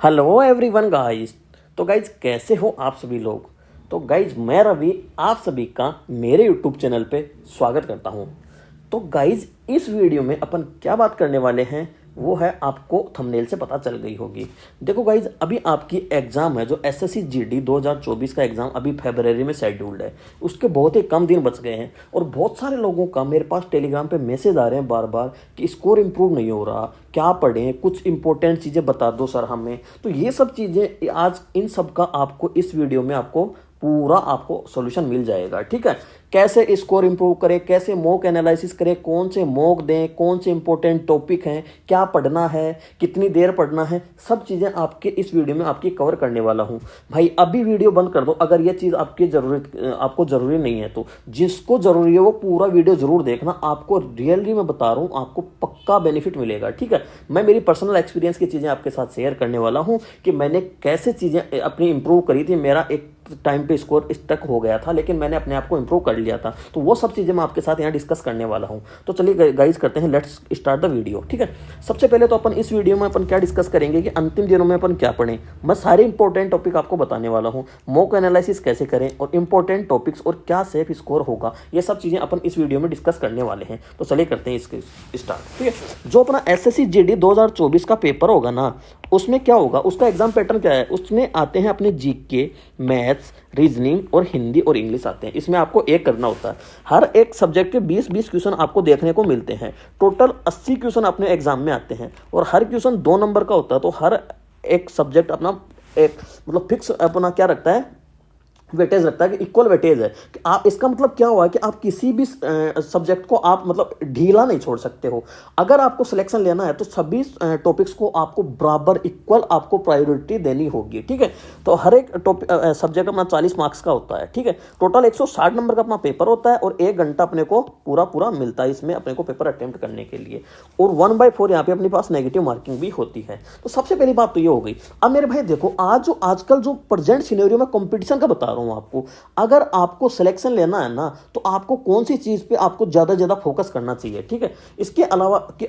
Hello everyone guys. तो guys कैसे हो आप सभी लोग। तो गाइस मैं रवि आप सभी का मेरे यूट्यूब चैनल पे स्वागत करता हूं। तो गाइस इस वीडियो में अपन क्या बात करने वाले हैं वो है आपको थंबनेल से पता चल गई होगी। देखो गाइज अभी आपकी एग्जाम है जो एसएससी जीडी 2024 का एग्जाम अभी फरवरी में शेड्यूल्ड है। उसके बहुत ही कम दिन बच गए हैं और बहुत सारे लोगों का मेरे पास टेलीग्राम पे मैसेज आ रहे हैं बार बार कि स्कोर इंप्रूव नहीं हो रहा, क्या पढ़ें, कुछ इंपॉर्टेंट चीज़ें बता दो सर हमें। तो ये सब चीज़ें आज इन सब का आपको इस वीडियो में आपको पूरा आपको सॉल्यूशन मिल जाएगा। ठीक है, कैसे स्कोर इंप्रूव करें, कैसे मॉक एनालिसिस करें, कौन से मॉक दें, कौन से इंपॉर्टेंट टॉपिक हैं, क्या पढ़ना है, कितनी देर पढ़ना है, सब चीज़ें आपके इस वीडियो में आपकी कवर करने वाला हूं। भाई अभी वीडियो बंद कर दो अगर ये चीज़ आपको ज़रूरी नहीं है। तो जिसको ज़रूरी है वो पूरा वीडियो ज़रूर देखना, आपको रियली मैं बता रहा हूँ आपको पक्का बेनिफिट मिलेगा। ठीक है, मैं मेरी पर्सनल एक्सपीरियंस की चीज़ें आपके साथ शेयर करने वाला हूँ कि मैंने कैसे चीज़ें अपनी इंप्रूव करी थी। मेरा एक टाइम पे स्कोर स्टक हो गया था लेकिन मैंने अपने आप को इंप्रूव कर लिया था। तो वो सब चीज़ें मैं आपके साथ यहाँ डिस्कस करने वाला हूँ। तो चलिए गाइस करते हैं, लेट्स स्टार्ट द वीडियो। ठीक है, सबसे पहले तो अपन इस वीडियो में अपन क्या डिस्कस करेंगे कि अंतिम दिनों में अपन क्या पढ़ें। मैं सारे इंपॉर्टेंट टॉपिक आपको बताने वाला हूँ, मॉक एनालिसिस कैसे करें और इंपॉर्टेंट टॉपिक्स और क्या सेफ स्कोर होगा, ये सब चीज़ें अपन इस वीडियो में डिस्कस करने वाले हैं। तो चलिए करते हैं इसके स्टार्ट। ठीक है, जो अपना एसएससी जीडी 2024 का पेपर होगा ना, उसमें क्या होगा, उसका एग्जाम पैटर्न क्या है, उसमें आते हैं अपने जीके, मैथ्स, रीजनिंग और हिंदी और इंग्लिश आते हैं। इसमें आपको एक करना होता है। हर एक सब्जेक्ट के 20-20 क्वेश्चन आपको देखने को मिलते हैं। टोटल 80 क्वेश्चन अपने एग्जाम में आते हैं और हर क्वेश्चन 2 नंबर का होता है। तो हर एक सब्जेक्ट अपना एक मतलब फिक्स अपना क्या रखता है, वेटेज रखता है कि इक्वल वेटेज है कि आप, इसका मतलब क्या हुआ कि आप किसी भी सब्जेक्ट को आप मतलब ढीला नहीं छोड़ सकते हो। अगर आपको सिलेक्शन लेना है तो सभी टॉपिक्स को आपको बराबर इक्वल आपको प्रायोरिटी देनी होगी। ठीक है, तो हर एक टॉपिक सब्जेक्ट अपना 40 मार्क्स का होता है। ठीक है, टोटल 160 नंबर का अपना पेपर होता है और 1 घंटा अपने को पूरा मिलता है इसमें अपने को पेपर अटेम्प्ट करने के लिए। और 1/4 यहाँ पे अपने पास नेगेटिव मार्किंग भी होती है। तो सबसे पहली बात तो ये हो गई। अब मेरे भाई देखो, आजकल जो प्रेजेंट सिनेरियो में कंपटीशन का बता रहा हूं आपको, अगर आपको सिलेक्शन लेना है ना तो आपको कौन सी चीज पे आपको ज्यादा फोकस करना चाहिए। ठीक है, इसके अलावा कि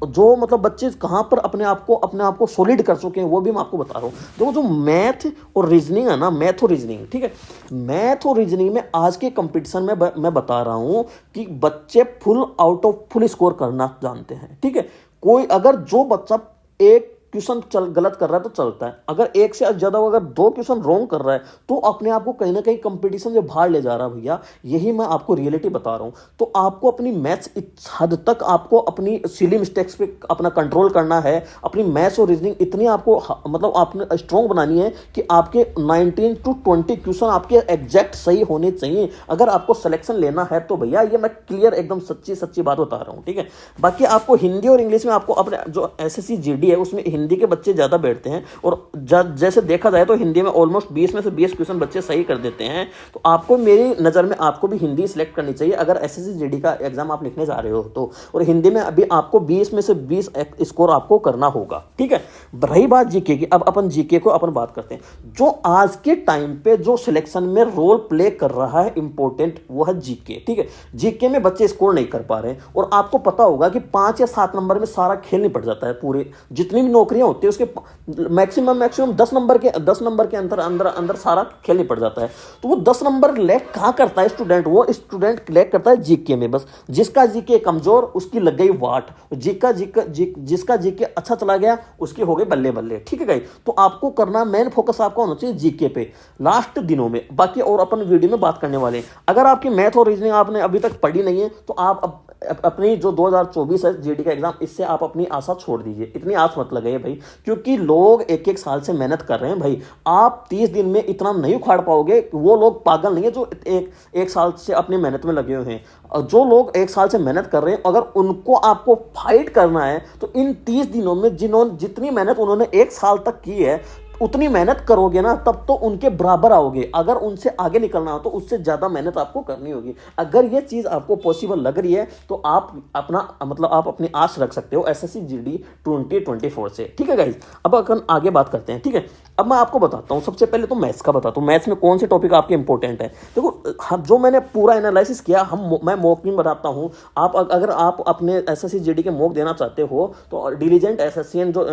जो मतलब बच्चे कहां पर अपने आप को सॉलिड कर चुके हैं वो भी मैं आपको बता रहा हूं। देखो जो मैथ और रीजनिंग है ना, मैथ और रीजनिंग, ठीक है, मैथ और रीजनिंग में आज के कंपटीशन में मैं बता रहा हूं कि बच्चे full out of full score करना जानते हैं। ठीक है, कोई अगर जो बच्चा एक क्वेश्चन गलत कर रहा है तो चलता है, अगर एक से ज्यादा अगर 2 क्वेश्चन रॉन्ग कर रहा है तो अपने आप को कहीं ना कहीं कंपटीशन से बाहर ले जा रहा है। भैया यही मैं आपको रियलिटी बता रहा हूं। तो आपको अपनी मैथ्स इस हद तक आपको अपनी सिली मिस्टेक्स पे अपना कंट्रोल करना है। अपनी मैथ्स और रीजनिंग इतनी आपको मतलब आपने स्ट्रॉन्ग बनानी है कि आपके 19 to 20 क्वेश्चन आपके एग्जैक्ट सही होने चाहिए अगर आपको सिलेक्शन लेना है। तो भैया ये मैं क्लियर एकदम सच्ची बात बता रहा हूं। ठीक है, बाकी आपको हिंदी और इंग्लिश में आपको अपने जो एसएससी जीडी है उसमें हिंदी के बच्चे ज्यादा बैठते हैं और जैसे देखा जाए तो हिंदी में ऑलमोस्ट 20 में से 20 क्वेश्चन बच्चे सही कर देते हैं। तो आपको मेरी नजर में आपको भी हिंदी सिलेक्ट करनी चाहिए अगर एसएससी जीडी का एग्जाम आप लिखने जा रहे हो तो। और हिंदी में अभी आपको 20 में से 20 स्कोर आपको करना होगा। ठीक है, रही बात जीके की, अब अपन जीके को अपन बात करते हैं। जो आज के टाइम पे जो सिलेक्शन में रोल प्ले कर रहा है इंपॉर्टेंट वो है जीके। ठीक है, जीके में बच्चे स्कोर नहीं कर पा रहे हैं और आपको पता होगा कि 5 या 7 नंबर में सारा खेल नहीं पड़ जाता है। पूरे जितनी भी नौकरियां होती है उसके मैक्सिमम 10 नंबर के अंदर सारा खेल नहीं पड़ जाता है। तो वो 10 नंबर लैक कहां करता है स्टूडेंट, वो स्टूडेंट लैक करता है जीके में। बस जिसका जीके कमजोर उसकी लग गई वाट, जिसका जीके अच्छा चला गया उसकी हो गई बल्ले बल्ले। ठीक है गाइस, तो आपको करना मेन फोकस आपका होना चाहिए जीके पे लास्ट दिनों में। बाकी और अपन वीडियो में बात करने वाले हैं। अगर आपकी मैथ और रीजनिंग आपने अभी तक पढ़ी नहीं है तो आप अपनी जो 2024 है जीडी का एग्जाम, इससे आप अपनी आशा छोड़ दीजिए। इतनी आस मत लगाइए भाई, क्योंकि लोग 1-1 साल से मेहनत कर रहे हैं। भाई आप 30 दिन में इतना नहीं उखाड़ पाओगे। वो लोग पागल नहीं है जो एक साल से अपनी मेहनत में लगे हुए हैं। जो लोग 1 साल से मेहनत कर रहे हैं अगर उनको आपको फाइट करना है तो इन 30 दिनों में जितनी मेहनत उन्होंने 1 साल तक की है उतनी मेहनत करोगे ना तब तो उनके बराबर आओगे। अगर उनसे आगे निकलना हो तो उससे ज्यादा मेहनत आपको करनी होगी। अगर ये चीज आपको पॉसिबल लग रही है तो आप अपना मतलब आप अपनी आश रख सकते हो एसएससी जीडी 2024 से। ठीक है गाइस, अब अपन आगे बात करते हैं। ठीक है, अब मैं आपको बताता हूँ, सबसे पहले तो मैथ्स का बताता हूँ, मैथ्स में कौन से टॉपिक आपके इंपॉर्टेंट है। देखो हम जो मैंने पूरा एनालिसिस किया, मैं मॉक भी बताता हूँ। आप अगर आप अपने एसएससी जीडी के मॉक देना चाहते हो तो डिलीजेंट एसएससीएन जो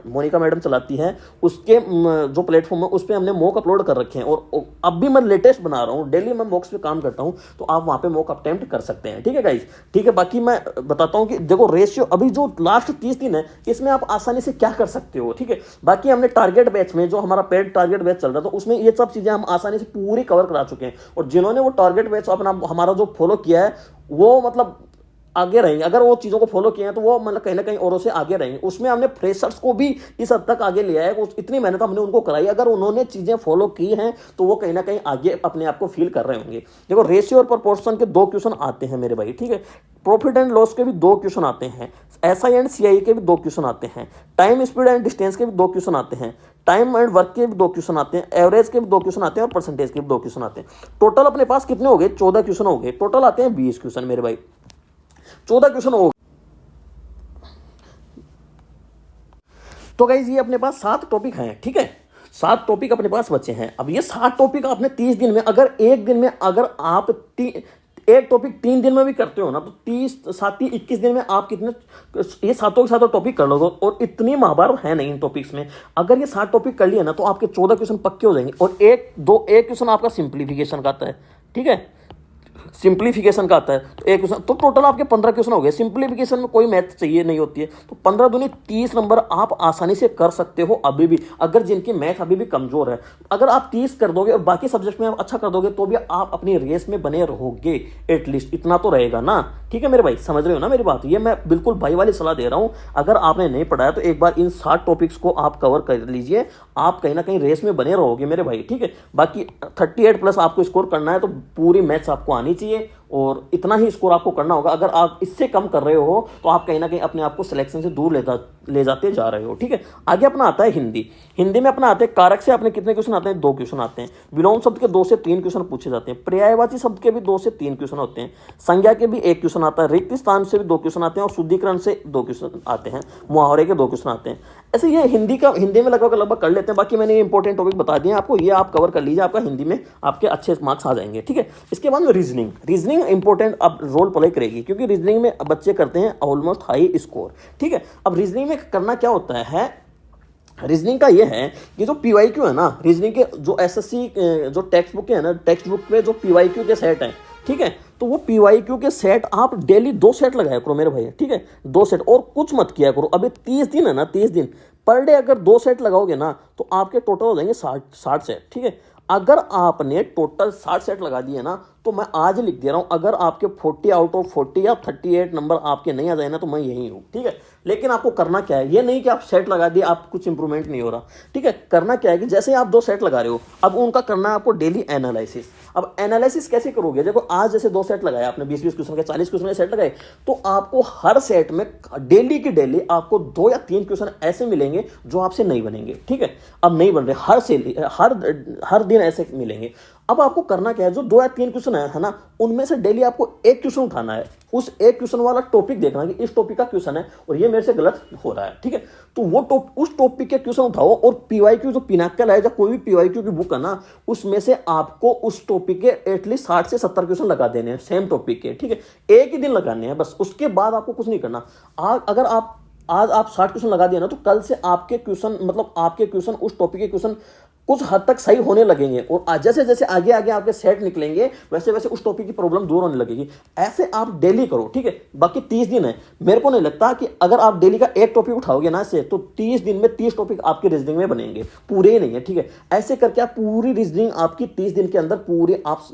मोनिका मैडम चलाती है, उसके जो प्लेटफॉर्म है उस पर हमने मॉक अपलोड कर रखे हैं, और अब भी मैं लेटेस्ट बना रहा हूँ, डेली मैं मॉक्स पे काम करता हूँ, तो आप वहाँ पे मॉक अटेम्प्ट कर सकते हैं। ठीक है गाइज, ठीक है। बाकी मैं बताता हूँ कि देखो रेशियो अभी जो लास्ट 30 दिन है इसमें आप आसानी से क्या कर सकते हो। ठीक है, बाकी हमने टारगेट बैच में जो हमारा पेड टारगेट बैच चल रहा था उसमें ये सब चीजें हम आसानी से पूरी कवर करा चुके हैं, और जिन्होंने वो टारगेट बैच अपना हमारा जो फॉलो किया है वो मतलब आगे रहेंगे। अगर वो चीज़ों को फॉलो किए हैं तो वो मतलब कहीं ना कहीं औरों से आगे रहेंगे। उसमें हमने फ्रेशर्स को भी इस हद तक आगे लिया है, इतनी मेहनत हमने उनको कराई। अगर उन्होंने चीज़ें फॉलो की हैं तो वो कहीं ना कहीं आगे अपने आप को फील कर रहे होंगे। देखो रेशियो और प्रोपोर्शन के 2 क्वेश्चन आते हैं मेरे भाई। ठीक है, प्रॉफिट एंड लॉस के भी 2 क्वेश्चन आते हैं, एसआई एंड सीआई के भी 2 क्वेश्चन आते हैं, टाइम स्पीड एंड डिस्टेंस के भी 2 क्वेश्चन आते हैं, टाइम एंड वर्क के भी 2 क्वेश्चन आते हैं, एवरेज के भी 2 क्वेश्चन आते हैं, और परसेंटेज के भी 2 क्वेश्चन आते हैं। टोटल अपने पास कितने हो गए? 14 क्वेश्चन हो गए। टोटल आते हैं 20 क्वेश्चन मेरे भाई, 14 क्वेश्चन हो। तो गाइज ये अपने पास 7 टॉपिक हैं। ठीक है, 7 टॉपिक अपने पास बचे हैं। अब ये 7 टॉपिक आपने 30 दिन में, अगर एक दिन में अगर आप एक टॉपिक 3 दिन में भी करते हो ना, तो 30 7 21 दिन में आप कितने ये सातों के सातों टॉपिक कर लोगे। और इतनी महाभारत है नहीं इन टॉपिक्स में। अगर ये 7 टॉपिक कर लिए ना तो आपके 14 क्वेश्चन पक्के हो जाएंगे, और एक क्वेश्चन आपका सिंप्लीफिकेशन का आता है। ठीक है, सिंप्लीफिकेशन का आता है तो एक क्वेश्चन, तो टोटल आपके 15 क्वेश्चन हो गए। सिंप्लीफिकेशन में कोई मैथ चाहिए नहीं होती है, तो 15 दूनी 30 नंबर आप आसानी से कर सकते हो अभी भी, अगर जिनकी मैथ अभी भी कमजोर है। अगर आप 30 कर दोगे और बाकी सब्जेक्ट में आप अच्छा कर दोगे तो भी आप अपनी रेस में बने रहोगे, एटलीस्ट इतना तो रहेगा ना। ठीक है मेरे भाई, समझ रहे हो ना मेरी बात? ये मैं बिल्कुल भाई वाली सलाह दे रहा हूं। अगर आपने नहीं पढ़ाया तो एक बार इन 7 टॉपिक्स को आप कवर कर लीजिए, आप कहीं ना कहीं रेस में बने रहोगे मेरे भाई। ठीक है, बाकी 38 प्लस आपको स्कोर करना है तो पूरी मैथ्स आपको आनी चाहिए, और इतना ही स्कोर आपको करना होगा। अगर आप इससे कम कर रहे हो तो आप कहीं ना कहीं अपने आप को सिलेक्शन से दूर ले जाते जा रहे हो। ठीक है, आगे अपना आता है हिंदी। हिंदी में अपना आते हैं कारक से अपने कितने क्वेश्चन आते हैं? 2 क्वेश्चन आते हैं। विलोम शब्द के 2 से 3 क्वेश्चन पूछे जाते हैं। पर्यायवाची शब्द के भी 2 से 3 क्वेश्चन होते हैं। संज्ञा के भी 1 क्वेश्चन आता है। रिक्त स्थान से भी 2 क्वेश्चन आते हैं, और शुद्धिकरण से 2 क्वेश्चन आते हैं। मुहावरे के 2 क्वेश्चन आते हैं। ऐसे ये हिंदी में लगभग कर लेते हैं। बाकी मैंने ये इंपॉर्टेंट टॉपिक बता दिए आपको, ये आप कवर कर लीजिए, आपका हिंदी में आपके अच्छे मार्क्स आ जाएंगे। ठीक है, इसके बाद में रीजनिंग इंपॉर्टेंट अब रोल प्ले करेगी, क्योंकि रीजनिंग में बच्चे करते हैं ऑलमोस्ट हाई स्कोर। ठीक है, अब रीजनिंग में करना क्या होता है, रीजनिंग का ये है कि जो पीवाईक्यू है ना, रीजनिंग के जो एसएससी जो टेक्स्ट बुक है ना, टेक्स्ट बुक में जो पीवाईक्यू के सेट हैं, ठीक है, तो वो पीवाईक्यू के सेट आप डेली 2 सेट लगाया करो मेरे भाई। ठीक है, 2 सेट, और कुछ मत किया करो। अभी 30 दिन है ना, 30 दिन पर डे अगर 2 सेट लगाओगे ना तो आपके टोटल हो जाएंगे 60 सेट। ठीक है, अगर आपने टोटल 60 सेट लगा दिए ना तो मैं आज लिख दे रहा हूं, अगर आपके 40 आउट ऑफ 40 या 38 नंबर आपके नहीं आ जाए ना तो मैं यही हूं। ठीक है, लेकिन आपको करना क्या है, ये नहीं कि आप सेट लगा दिए आप कुछ इंप्रूवमेंट नहीं हो रहा। ठीक है, करना क्या है कि जैसे आप 2 सेट लगा रहे हो, अब उनका करना है आपको डेली एनालिसिस। अब एनालिसिस कैसे करोगे? देखो आज जैसे 2 सेट लगाए आपने, 20-20 क्वेश्चन के, 40 क्वेश्चन के सेट लगाए, तो आपको हर सेट में डेली की डेली आपको 2 या 3 क्वेश्चन ऐसे मिलेंगे जो आपसे नहीं बनेंगे। ठीक है, अब नहीं बन रहे, हर दिन ऐसे मिलेंगे। अब आपको करना क्या है, जो 2 या 3 क्वेश्चन है ना, उनमें से डेली आपको 1 क्वेश्चन उठाना है। उस 1 क्वेश्चन वाला टॉपिक देखना कि इस टॉपिक का क्वेश्चन है और ये मेरे से गलत हो रहा है। ठीक है, तो वो उस टॉपिक के क्वेश्चन उठाओ, और पीवाईक्यू जो पिनाकल है या कोई भी पीवाईक्यू की बुक है ना, उसमें से आपको उस टॉपिक के एटलीस्ट 60 से 70 क्वेश्चन लगा देने हैं सेम टॉपिक के। ठीक है, एक ही दिन लगाने हैं बस, उसके बाद आपको कुछ नहीं करना। अगर आज आप 60 क्वेश्चन लगा दिए ना, तो कल से आपके क्वेश्चन उस टॉपिक के क्वेश्चन कुछ हद तक सही होने लगेंगे, और जैसे जैसे आगे आगे आपके सेट निकलेंगे वैसे वैसे उस टॉपिक की प्रॉब्लम दूर होने लगेगी। ऐसे आप डेली करो। ठीक है, बाकी 30 दिन है, मेरे को नहीं लगता कि अगर आप डेली का एक टॉपिक उठाओगे ना से, तो 30 दिन में 30 टॉपिक आपके रीजनिंग में बनेंगे, पूरे ही नहीं है। ठीक है, ऐसे करके आप पूरी रीजनिंग आपकी 30 दिन के अंदर पूरी आप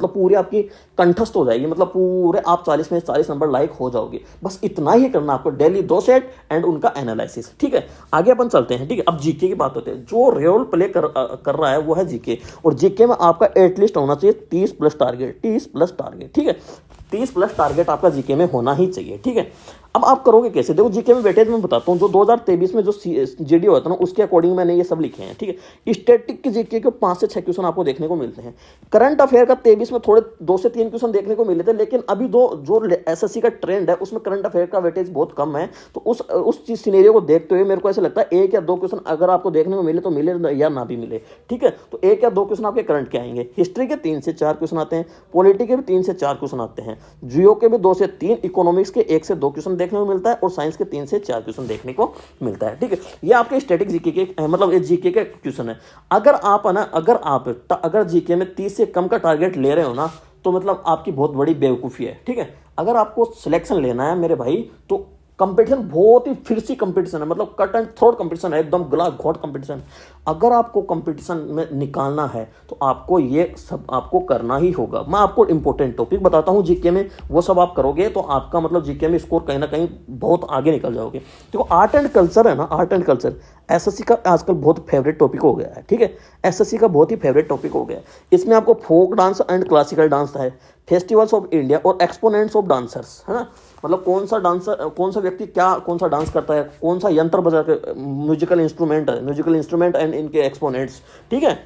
पूरी आपकी कंठस्थ हो जाएगी, मतलब पूरे आप 40 में 40 नंबर लायक हो जाओगे। बस इतना ही करना आपको, डेली 2 सेट एंड उनका एनालिसिस। ठीक है, आगे अपन चलते हैं। ठीक है, अब जीके की बात होती है। जो रोल प्ले कर रहा है वो है जीके, और जीके में आपका एटलीस्ट होना चाहिए 30 प्लस टारगेट। ठीक है, 30 प्लस टारगेट आपका जीके में होना ही चाहिए। ठीक है, अब आप करोगे कैसे, देखो जीके में वेटेज में बताता हूँ। जो 2023 में जो जीडी होता है ना, उसके अकॉर्डिंग मैंने ये सब लिखे हैं, ठीक है। स्टैटिक के जीके के 5 से 6 क्वेश्चन आपको देखने को मिलते हैं। करंट अफेयर का 23 में थोड़े 2 से 3 क्वेश्चन देखने को मिले थे, लेकिन अभी जो एसएससी का ट्रेंड है उसमें करंट अफेयर का वेटेज बहुत कम है। तो उस चीज सिनेरियो को देखते हुए मेरे को ऐसा लगता है 1 या 2 क्वेश्चन अगर आपको देखने को मिले तो मिले या ना भी मिले, ठीक है। तो 1 या 2 क्वेश्चन आपके करंट के आएंगे। हिस्ट्री के 3 से 4 क्वेश्चन आते हैं, पॉलिटी के भी 3 से 4 क्वेश्चन आते हैं, जियो के भी 2 से 3, इकोनॉमिक्स के 1 से 2 क्वेश्चन देखने को मिलता है, और साइंस के 3 से 4 क्वेश्चन देखने को मिलता है, ठीक है। ये आपके स्टैटिक जीके के मतलब जीके के क्वेश्चन है। अगर आप है ना, अगर जीके में 30 से कम का टारगेट ले रहे हो ना, तो मतलब आपकी बहुत बड़ी बेवकूफ़ी है, ठीक है। अगर आपको सिलेक्शन लेना है मेरे भाई, तो कंपटीशन बहुत ही फिरसी कंपटीशन है, मतलब कट एंड थ्रोट कंपटीशन है, एकदम गला घोट कंपटीशन। अगर आपको कंपटीशन में निकालना है तो आपको ये सब आपको करना ही होगा। मैं आपको इंपॉर्टेंट टॉपिक बताता हूँ जीके में, वो सब आप करोगे तो आपका मतलब जीके में स्कोर कहीं ना कहीं बहुत आगे निकल जाओगे। देखो आर्ट एंड कल्चर है ना, आर्ट एंड कल्चर एसएससी का आजकल बहुत फेवरेट टॉपिक हो गया है, ठीक है। एसएससी का बहुत ही फेवरेट टॉपिक हो गया है। इसमें आपको folk dance and classical dance है, फेस्टिवल्स ऑफ इंडिया और एक्सपोनेंट्स ऑफ डांसर्स, है ना। मतलब कौन सा डांसर, कौन सा व्यक्ति क्या कौन सा डांस करता है, कौन सा यंत्र बजा के, म्यूजिकल इंस्ट्रूमेंट एंड इनके एक्सपोनेंट्स, ठीक है,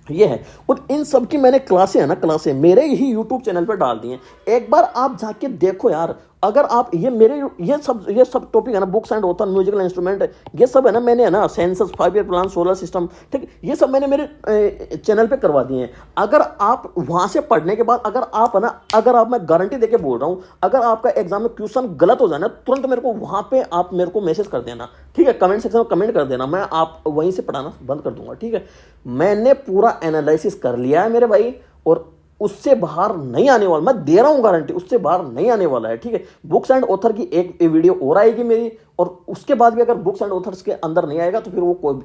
ये है। और इन सब की मैंने क्लासें मेरे ही यूट्यूब चैनल पर डाल दी हैं। एक बार आप जाके देखो यार। अगर आप ये सब टॉपिक है ना, books and author, musical instrument, ये सब है ना, मैंने है ना census, 5 year plan, solar system, ठीक, ये सब मैंने मेरे चैनल पे करवा दिए हैं। अगर आप वहां से पढ़ने के बाद अगर आप मैं गारंटी देके बोल रहा हूं, अगर आपका एग्जाम में क्वेश्चन गलत हो जाए ना, तुरंत मेरे को वहां पे आप मेरे को मैसेज कर देना, ठीक है। कमेंट सेक्शन में कमेंट कर देना, मैं आप वहीं से पढ़ाना बंद कर दूंगा, ठीक है। मैंने पूरा एनालिसिस कर लिया है मेरे भाई, और उससे बाहर नहीं आने वाला, मैं दे रहा हूं गारंटी, उससे बाहर नहीं आने वाला है, ठीक है। बुक्स एंड ऑथर की एक वीडियो और आएगी मेरी, और उसके बाद भी अगर बुक्स एंड ऑथर्स के अंदर नहीं आएगा तो फिर वो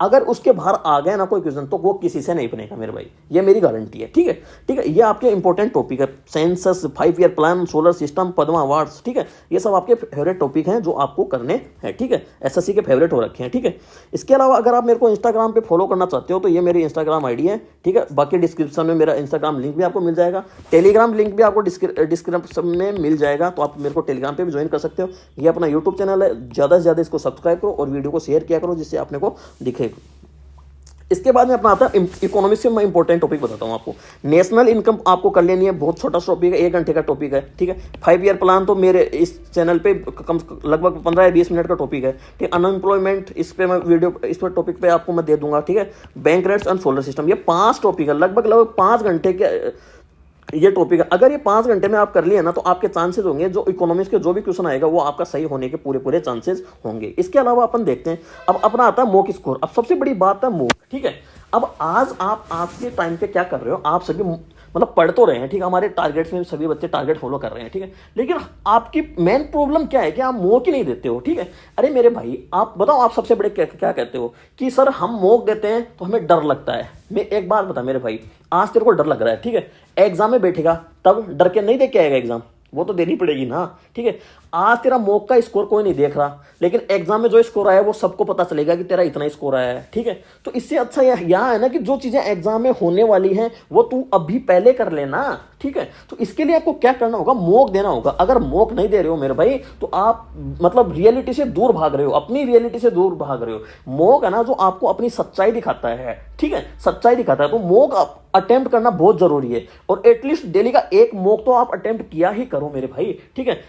अगर उसके बाहर आ गया ना कोई क्वेश्चन, तो वो किसी से नहीं बनेगा मेरे भाई, ये मेरी गारंटी है, ठीक है। ठीक है, ये आपके इंपॉर्टेंट टॉपिक है, census, 5 year plan, solar system, Padma awards, ठीक है। ये सब आपके फेवरेट टॉपिक हैं जो आपको करने हैं, ठीक है। एसएससी के फेवरेट हो रखे हैं, ठीक है। इसके अलावा अगर आप मेरे को इंस्टाग्राम पे फॉलो करना चाहते हो तो ये मेरी इंस्टाग्राम आईडी है, ठीक है। बाकी डिस्क्रिप्शन में मेरा इंस्टाग्राम लिंक भी आपको मिल जाएगा, टेलीग्राम लिंक भी आपको डिस्क्रिप्शन में मिल जाएगा, तो आप मेरे को टेलीग्राम पे भी ज्वाइन कर सकते हो। ये अपना यूट्यूब चैनल है, ज़्यादा से ज़्यादा इसको सब्सक्राइब करो और वीडियो को शेयर किया करो जिससे अपने को दिखेगा। इसके बाद में अपना आता है इकोनॉमिक्स से मैं इंपॉर्टेंट टॉपिक बताता हूँ आपको। नेशनल इनकम आपको कर लेनी है, बहुत छोटा सा टॉपिक है, 1 घंटे का टॉपिक है, ठीक है। 5 ईयर प्लान तो मेरे इस चैनल पे लगभग 15 या 20 मिनट का टॉपिक है, ठीक है। अनएम्प्लॉयमेंट, इस पे मैं वीडियो, इस पर टॉपिक पे आपको मैं दे दूंगा, ठीक है। Bank rates and solar system, ये 5 टॉपिक है, लगभग 5 घंटे के ये टॉपिक है। अगर ये 5 घंटे में आप कर लिए ना तो आपके चांसेस होंगे, जो इकोनॉमिक्स के जो भी क्वेश्चन आएगा वो आपका सही होने के पूरे चांसेस होंगे। इसके अलावा अपन देखते हैं अब अपना आता है मॉक स्कोर। अब सबसे बड़ी बात है मॉक, ठीक है। अब आज के टाइम पे क्या कर रहे हो आप सभी, मतलब पढ़ तो रहे हैं, ठीक है। हमारे टारगेट्स में सभी बच्चे टारगेट फॉलो कर रहे हैं, ठीक है। लेकिन आपकी मेन प्रॉब्लम क्या है कि आप मॉक ही नहीं देते हो, ठीक है। अरे मेरे भाई आप बताओ, आप सबसे बड़े क्या कहते हो कि सर हम मॉक देते हैं तो हमें डर लगता है। मैं एक बात बता मेरे भाई, आज तेरे को डर लग रहा है, ठीक है। एग्जाम में बैठेगा तब डर के नहीं दे के आएगा एग्जाम, वो तो देनी पड़ेगी ना, ठीक है। आज तेरा मॉक का स्कोर कोई नहीं देख रहा, लेकिन एग्जाम में जो स्कोर आया है वो सबको पता चलेगा कि तेरा इतना स्कोर आया है, ठीक है। तो इससे अच्छा यहाँ है ना कि जो चीजें एग्जाम में होने वाली हैं वो तू अभी पहले कर लेना, ठीक है। तो इसके लिए आपको क्या करना होगा, मॉक देना होगा। अगर मॉक नहीं दे रहे हो मेरे भाई तो आप मतलब रियलिटी से दूर भाग रहे हो, अपनी रियलिटी से दूर भाग रहे हो। मॉक है ना जो आपको अपनी सच्चाई दिखाता है, ठीक है, सच्चाई दिखाता है। तो मॉक अटेम्प्ट करना बहुत जरूरी है, और एटलीस्ट डेली का 1 मॉक तो आप अटेम्प्ट किया ही करो मेरे भाई, ठीक है।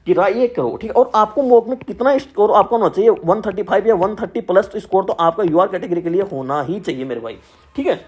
ये करो, ठीक है। और आपको मॉक में कितना स्कोर आपका होना चाहिए, 135 या 130 प्लस स्कोर तो आपका यूआर कैटेगरी के लिए होना ही चाहिए मेरे भाई, ठीक है।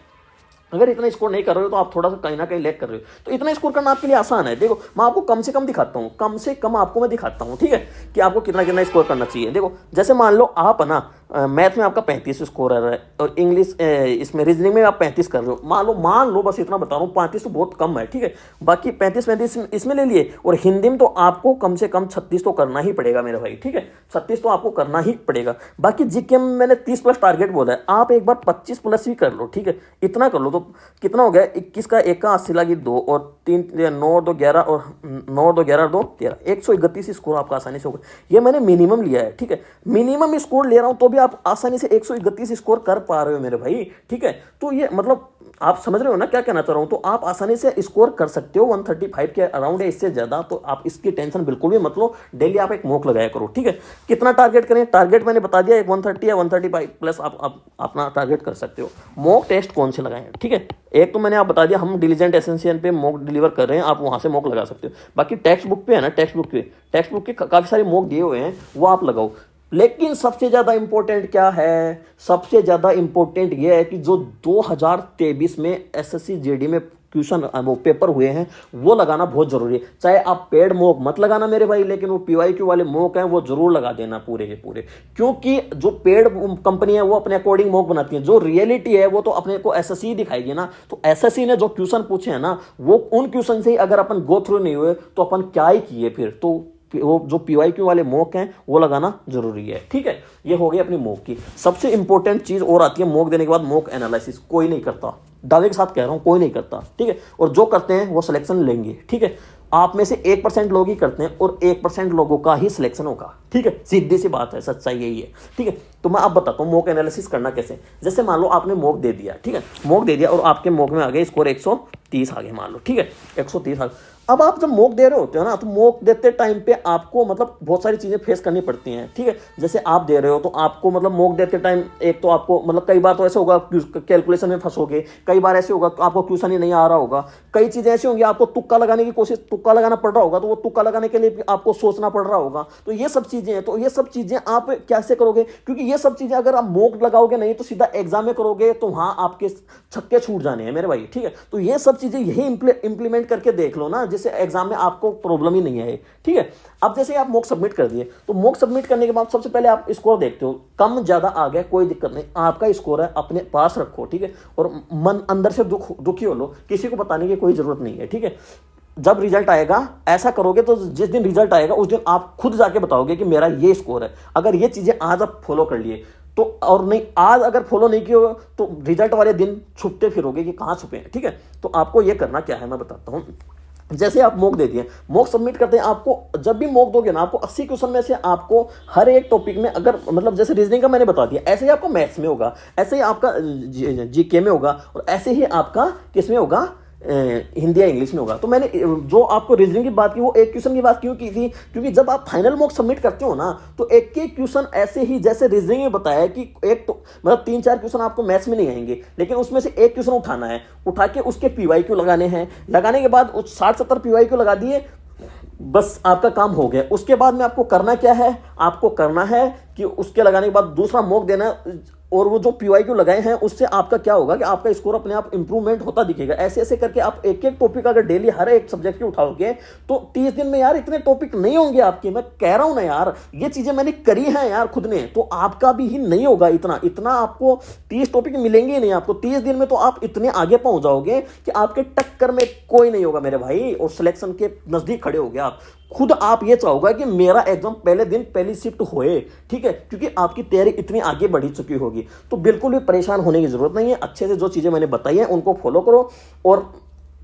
अगर इतना स्कोर नहीं कर रहे हो तो आप थोड़ा सा कहीं ना कहीं लैग कर रहे हो। तो इतना स्कोर करना आपके लिए आसान है। देखो मैं आपको कम से कम दिखाता हूँ, कम से कम आपको मैं दिखाता हूँ, ठीक है, कि आपको कितना कितना स्कोर करना चाहिए। देखो जैसे मान लो आप है ना मैथ में आपका 35 स्कोर आ रहा है, और इंग्लिश इसमें रीजनिंग में आप 35 कर रहे हो, मान लो बस इतना बता रहा हूँ, 35 तो बहुत कम है, ठीक है। बाकी 35 इसमें ले लिए, और हिंदी में तो आपको कम से कम 36 तो करना ही पड़ेगा मेरे भाई, ठीक है। 36 तो आपको करना ही पड़ेगा। बाकी जीके में मैंने 30 प्लस टारगेट बोला है, आप एक बार 25 प्लस भी कर लो, ठीक है। इतना कर लो तो कितना हो गया, 21 का 1 का 80 लगी 2 और 3 9 2 11 और 9 2 11 2 13, 131 स्कोर आपका आसानी से होगा। ये मैंने मिनिमम लिया है, ठीक है। मिनिमम स्कोर ले रहा हूँ तो भी आप आसानी से 131 स्कोर कर पा रहे हो मेरे भाई, ठीक है। तो ये मतलब आप समझ रहे हो ना क्या कहना चाह रहा हूं। तो आप आसानी से स्कोर कर सकते हो, 135 के अराउंड है, इससे ज्यादा तो आप इसकी टेंशन बिल्कुल भी मत लो। डेली आप एक मॉक लगाया करो, ठीक है। कितना टारगेट करें, टारगेट मैंने बता दिया, एक 130 या 135 प्लस आप अपना टारगेट कर सकते हो। मॉक टेस्ट कौन से लगाएं, ठीक है। एक तो मैंने आप बता दिया, हम डिलीजेंट एसेंशियल पे मॉक डिलीवर कर रहे हैं, आप वहां से मॉक लगा सकते हो। बाकी टेक्स्ट बुक पे है ना, टेक्स्ट बुक के काफी सारे मॉक दिए हुए हैं, वो आप लगाओ। लेकिन सबसे ज्यादा इंपॉर्टेंट क्या है, सबसे ज्यादा इंपॉर्टेंट ये है कि जो 2023 में एसएससी जीडी में क्वेश्चन वो पेपर हुए हैं वो लगाना बहुत जरूरी है। चाहे आप पेड मॉक मत लगाना मेरे भाई, लेकिन वो पीवाईक्यू वाले मॉक हैं वो जरूर लगा देना पूरे के पूरे। क्योंकि जो पेड कंपनी है वो अपने अकॉर्डिंग मॉक बनाती है, जो रियलिटी है वो तो अपने को एसएससी दिखाएगी ना। तो एसएससी ने जो क्वेश्चन पूछे हैं ना, वो उन क्वेश्चन से ही अगर अपन गो थ्रू नहीं हुए तो अपन क्या ही किए फिर। तो वो जो पीवाईक्यू वाले मॉक हैं वो लगाना जरूरी है, ठीक है। ये हो गई अपनी मॉक की। सबसे इंपॉर्टेंट चीज और आती है मॉक देने के बाद, मॉक एनालिसिस। कोई नहीं करता, दावे के साथ कह रहा हूं, कोई नहीं करता, ठीक है। और जो करते हैं वो सिलेक्शन लेंगे, ठीक है। आप में से 1% लोग ही करते हैं और 1% लोगों का ही सिलेक्शन होगा, ठीक है। सीधी सी बात है, सच्चाई यही है, ठीक है। तो मैं अब बताता हूँ मॉक एनालिसिस करना कैसे। जैसे मान लो आपने मॉक दे दिया, ठीक है, मॉक दे दिया और आपके मॉक में आ गए स्कोर 130 आ गए, मान लो, ठीक है, 130 आ गए। अब आप जब मॉक दे रहे होते हो ना, तो मॉक देते टाइम पे आपको मतलब बहुत सारी चीजें फेस करनी पड़ती हैं, ठीक है। जैसे आप दे रहे हो तो आपको मतलब मॉक देते टाइम एक तो आपको मतलब कई बार तो ऐसे होगा कैलकुलेशन में फंसोगे, कई बार ऐसे होगा तो आपको क्वेश्चन ही नहीं आ रहा होगा, कई चीजें ऐसी होंगी आपको तुक्का लगाने की कोशिश, तुक्का लगाना पड़ रहा होगा, तो वो तुक्का लगाने के लिए आपको सोचना पड़ रहा होगा। तो ये सब चीजें हैं, तो ये सब चीजें आप कैसे करोगे, क्योंकि ये सब चीजें अगर आप मॉक लगाओगे नहीं तो सीधा एग्जाम में करोगे तो वहां आपके छक्के छूट जाने हैं मेरे भाई, ठीक है। तो ये सब चीजें यही इंप्लीमेंट करके देख लो ना, जिससे एग्जाम में आपको प्रॉब्लम ही नहीं आए, ठीक है। अब जैसे आप मॉक सबमिट कर दिए, तो मॉक सबमिट करने के बाद सबसे पहले आप स्कोर देखते हो, कम ज्यादा आ गया कोई दिक्कत नहीं, आपका स्कोर है अपने पास रखो, ठीक है। और मन अंदर से दुखी हो लो, किसी को बताने की कोई जरूरत नहीं है, ठीक है। जब रिजल्ट आएगा ऐसा करोगे तो जिस दिन रिजल्ट आएगा उस दिन आप खुद जाके बताओगे कि मेरा ये स्कोर है। अगर ये चीजें आज आप फॉलो कर लिए तो, और नहीं आज अगर फॉलो नहीं किए तो रिजल्ट वाले दिन छुपते फिरोगे कि कहां छुपे हैं, ठीक है। तो आपको ये करना क्या है मैं बताता हूं। जैसे आप मॉक दे दिए, मॉक सबमिट करते हैं, आपको जब भी मॉक दोगे ना, आपको 80 क्वेश्चन में से आपको हर एक टॉपिक में, अगर मतलब जैसे रीजनिंग का मैंने बता दिया, ऐसे ही आपको मैथ्स में होगा, ऐसे ही आपका जीके में होगा, और ऐसे ही आपका किस में होगा, हिंदी या इंग्लिश में होगा। तो मैंने जो आपको रीजनिंग की बात की वो एक क्वेश्चन की बात क्यों की थी, क्योंकि जब आप फाइनल मॉक सबमिट करते हो ना, तो एक एक क्वेश्चन ऐसे ही जैसे रीजनिंग में बताया कि एक तो मतलब 3-4 क्वेश्चन आपको मैथ्स में नहीं आएंगे, लेकिन उसमें से एक क्वेश्चन उठाना है, उठा के उसके पीवाईक्यू लगाने हैं, लगाने के बाद 60-70 पीवाईक्यू लगा दिए, बस आपका काम हो गया। उसके बाद में आपको करना क्या है, आपको करना है कि उसके लगाने के बाद दूसरा मॉक देना, और वो जो पीवाईक्यू लगाए हैं उससे आपका क्या होगा कि आपका स्कोर अपने आप इंप्रूवमेंट होता दिखेगा। ऐसे ऐसे करके आप एक एक टॉपिक अगर डेली हर एक सब्जेक्ट की उठाओगे तो 30 दिन में यार इतने टॉपिक नहीं होंगे आपके। मैं कह रहा हूं ना यार, ये चीजें मैंने करी हैं यार खुद ने, तो आपका भी ही नहीं होगा इतना इतना आपको 30 टॉपिक मिलेंगे ही नहीं आपको 30 दिन में। तो आप इतने आगे पहुंच जाओगे कि आपके टक्कर में कोई नहीं होगा मेरे भाई, और सिलेक्शन के नजदीक खड़े हो गए आप खुद। आप ये चाहोगे कि मेरा एग्जाम पहले दिन पहली शिफ्ट होए, ठीक है, क्योंकि आपकी तैयारी इतनी आगे बढ़ी चुकी होगी। तो बिल्कुल भी परेशान होने की जरूरत नहीं है, अच्छे से जो चीजें मैंने बताई हैं उनको फॉलो करो। और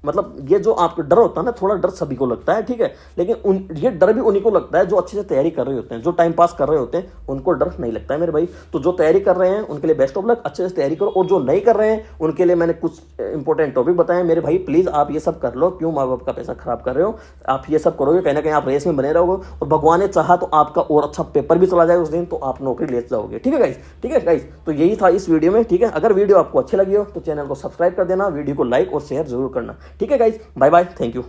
मतलब ये जो आपको डर होता है ना, थोड़ा डर सभी को लगता है, ठीक है, लेकिन ये डर भी उन्हीं को लगता है जो अच्छे से तैयारी कर रहे होते हैं, जो टाइम पास कर रहे होते हैं, उनको डर नहीं लगता है मेरे भाई। तो जो तैयारी कर रहे हैं उनके लिए बेस्ट ऑफ लक, अच्छे से तैयारी करो, और जो नहीं कर रहे हैं उनके लिए मैंने कुछ इंपॉर्टेंट टॉपिक बताए मेरे भाई। प्लीज आप ये सब कर लो, क्यों माँ बाप का पैसा खराब कर रहे हो, आप ये सब करोगे कहीं ना कहीं आप रेस में बने रहोगे, और भगवान ने चाहा तो आपका और अच्छा पेपर भी चला जाए उस दिन, तो आप नौकरी ले जाओगे, ठीक है गाइस, ठीक है गाइस। तो यही था इस वीडियो में, ठीक है। अगर वीडियो आपको अच्छी लगी हो तो चैनल को सब्सक्राइब कर देना, वीडियो को लाइक और शेयर जरूर करना, ठीक है guys. Bye bye, thank you.